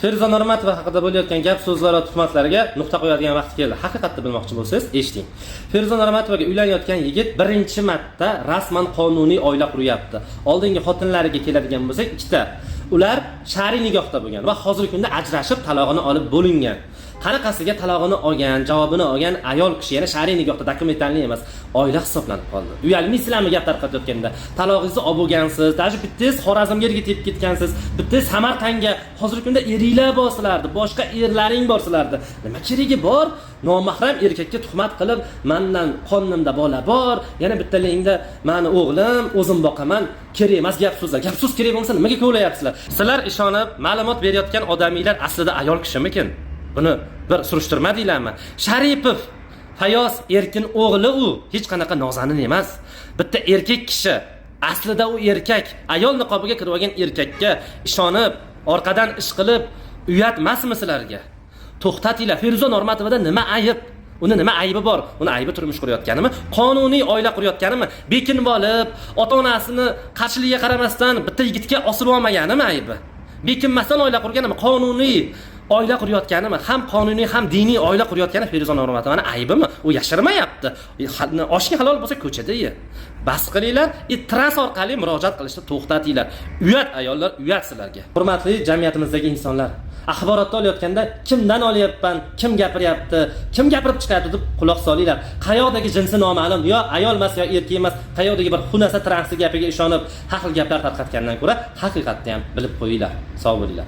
Feruza Normatova haqida bo'layotgan gap so'zlar va tuhmatlarga nuqta qo'yadigan vaqt keldi. Haqiqatni bilmoqchi bo'lsangiz, eshiting. Feruza Normatovaga uylanayotgan yigit birinchi marta rasman qonuniy oila quryapti. Oldingi xotinlariga keladigan bo'lsak, ikkita. Ular shar'iy nikohda bo'lgan va hozirgi kunda ajrashib talog'ini olib bo'lingan. Qanaqasiga talog'ini olgan, javobini olgan ayol kishi, yana shar'iy nikohda dokumentalli emas, oila hisoblanib qoldi. Uyalmaysizlarmi gap tarqatayotganda? Talog'ingizni olib bo'lgansiz, даже bittangiz Xorazmga ketib ketgansiz, bittangiz Samarqandga, hozirgi kunda eringlar borsilardi, boshqa erlaring borsilardi. Nima keragi bor? Nomahram erkakka tuhmat qilib, mendan qonimda bola bor, yana bittalaringda meni o'g'lim, o'zim boqaman. Kerak emas gap so'zlar. Gap so'z kerak bo'lsa nimaga ko'layapsizlar? Sizlar ishonib ma'lumot berayotgan odamlar aslida ayol kishimikin? Buni bir surishtirmadinglarmi? Sharipov Fayoz Erkin o'g'li u, hech qanaqa nozanin emas. Bitta erkak kishi, aslida u erkak, ayol niqobiga kirib olgan erkakka ishonib, orqadan ish qilib, uyatmasmi sizlarga? To'xtatinglar. Feruza Normatovada nima ayb? Uni nima aybi bor? Uni aybi turmush qurayotganimi? Qonuniy oila qurayotganimi? Bekinib olib, ota-onasini qarshiligiga qaramasdan bitta yigitga osib olmaganimi aybi? Bekinmasdan oila qurganimi? Qonuniy oila qurayotganimi? Ham qonuniy, ham diniy oila qurayotgani Feruza Normatovani aybimi? U yashirmayapti. Oshing halol bo'lsa ko'chada ye. Bas qilinglar, trans orqali murojaat qilishni to'xtatinglar. Uyat ayollar, uyat sizlarga. Hurmatli jamiyatimizdagi insonlar, axborotni olayotganda kimdan olyapman, kim gapiryapti, kim gapirib chiqyapti deb quloq solinglar. Qayoqdagi jinsi noma'lum, yo ayol emas, yo erkak emas, qayoqdagi bir xunasa transi gapiga ishonib, har xil gaplar tarqatgandan ko'ra, haqiqatni ham bilib qo'yinglar. Sog' bo'linglar.